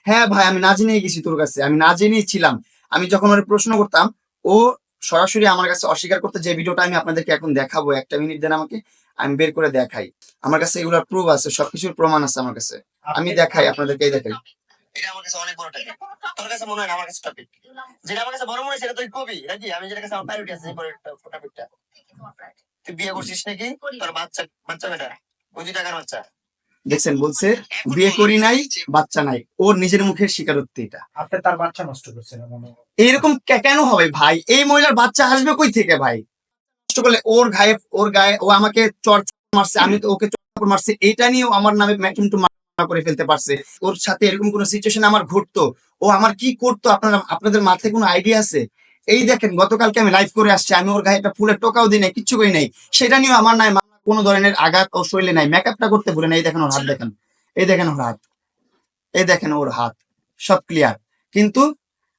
হ্যাঁ ভাই, আমি না জেনেই গেছি তোর কাছে, আমি না জেনেই ছিলাম। আমি যখন ওর প্রশ্ন করতাম, ও সরাসরি আমার কাছে অস্বীকার করতে, যে ভিডিওটা আমি আপনাদেরকে এখন দেখাবো, 1 মিনিট দেন আমাকে, আমি বের করে দেখাই। আমার কাছে এগুলোর প্রুফ আছে, সবকিছুর প্রমাণ আছে আমার কাছে। আমি দেখাই আপনাদেরকে, এই দেখেন। এটা আমার কাছে অনেক বড় টপিক। তোর কাছে মনে হয় না আমার কাছে টপিক? যেটা আমার কাছে বড় মনে হয় সেটা তুই কবি নাকি? আমি যেটা কাছে আমার প্রায়োরিটি আছে, এই টপিকটা। তুই বিয়ে করছিস নাকি? তোর বাচ্চা বাচ্চা বেটা, ওই 2 টাকার বাচ্চা। দেখছেন, বলছে বিয়ে করি নাই, বাচ্চা নাই। ওর নিজের মুখের স্বীকারোক্তি এটা। আপনি তার বাচ্চা নষ্ট করছেন মনে হয়। এরকম কেন হবে ভাই? এই মহিলার বাচ্চা আসবে কই থেকে ভাই? নষ্ট করলে ওর গায়ে ও আমাকে চড় মারছে, আমি তো ওকে চড় মারছি, এটা নিয়েও আমার নামে কিন্তু মামলা করে ফেলতে পারছে। ওর সাথে এরকম কোন সিচুয়েশন আমার ঘটতো, ও আমার কি করতো, আপনাদের মাথায় কোনো আইডিয়া আছে? এই দেখেন, গতকালকে আমি লাইভ করে আসছি, আমি ওর গায়ে একটা ফুলের টোকাও দিই নাই, কিচ্ছু করি নাই। সেটা নিয়েও আমার নাই কোনো ধরনের আঘাত ও শরীরে নাই, মেকআপটা করতে ভুলে নাই। এই দেখেন ওর হাত, দেখেন, এই দেখেন ওর হাত, এই দেখেন ওর হাত, সব ক্লিয়ার। কিন্তু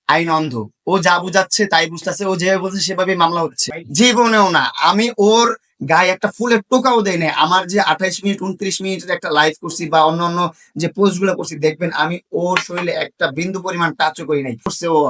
আইন অন্ধ, ও যা বুঝাচ্ছে তাই বুঝতেছে, ও যেভাবে বলছে সেভাবে মামলা হচ্ছে। জীবনেও না, আমি ওর গায়ে একটা ফুলের টোকাও দেয় না। আমার যে 28 মিনিট 29 মিনিটের একটা লাইভ করছি বা অন্য যে পোস্ট গুলো করছি, দেখবেন আমি ওর শরীরে একটা বিন্দু পরিমাণ টাচও করি নাই। করছে ও,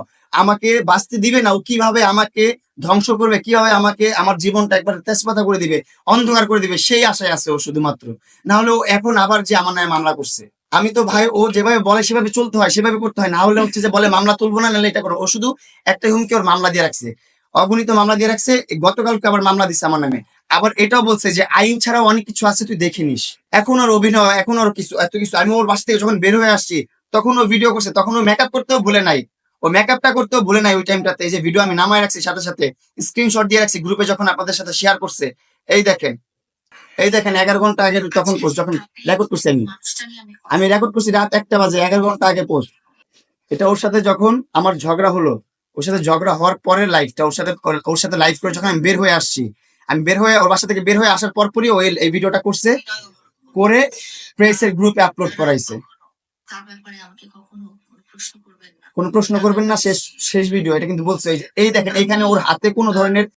আমাকে বাঁচতে দিবে না, ও কিভাবে আমাকে ধ্বংস করবে, কিভাবে আমাকে আমার জীবনটা একবার তেজপাতা করে দিবে, অন্ধকার করে দিবে, সেই আশায় আছে ও শুধুমাত্র। না হলে ও এখন আবার যে আমার নামে মামলা করছে। আমি তো ভাই, ও যেভাবে বলে সেভাবে চলতে হয়, সেভাবে করতে হয়। না হলে হচ্ছে যে বলে মামলা তুলবো না, নাহলে এটা করো। ও শুধু একটা হুমকি, ওর মামলা দিয়ে রাখছে, অগণিত মামলা দিয়ে রাখছে। গতকালকে আবার মামলা দিচ্ছে আমার নামে। আবার এটাও বলছে যে আইন ছাড়াও অনেক কিছু আছে, তুই দেখে নিস। এখন ওর অভিনয়, এখন ওর কিছু এত কিছু। আমি ওর বাসা থেকে যখন বের হয়ে আসছি, তখন ও ভিডিও করছে, তখন ও মেকআপ করতেও ভুলে নাই। ও মেকআপটা করতেও ভুলে নাই ওই টাইমটাতে। এই যে ভিডিও আমি নামায় রাখছি, সাথে সাথে স্ক্রিনশট দিয়ে রাখছি গ্রুপে, যখন আপনাদের সাথে শেয়ার করছে। এই দেখেন, এই দেখেন, 11 ঘন্টা আগে তখন পোস্ট, যখন রেকর্ড করছি আমি রেকর্ড করছি রাত 1টা বাজে, 11 ঘন্টা আগে পোস্ট। এটা ওর সাথে যখন আমার ঝগড়া হলো, ওর সাথে ঝগড়া হওয়ার পরের লাইফটা, ওর সাথে লাইভ করে যখন আমি বের হয়ে আসছি, আমি বের হয়ে ওর বাসা থেকে বের হয়ে আসার পরই ও এই ভিডিওটা করছে, করে প্রেসের গ্রুপে আপলোড করাইছে। কোনো প্রশ্ন করবেন না, শেষ শেষ ভিডিও এটা কিন্তু বলছে। এই দেখেন, এইখানে ওর হাতে কোনো ধরনের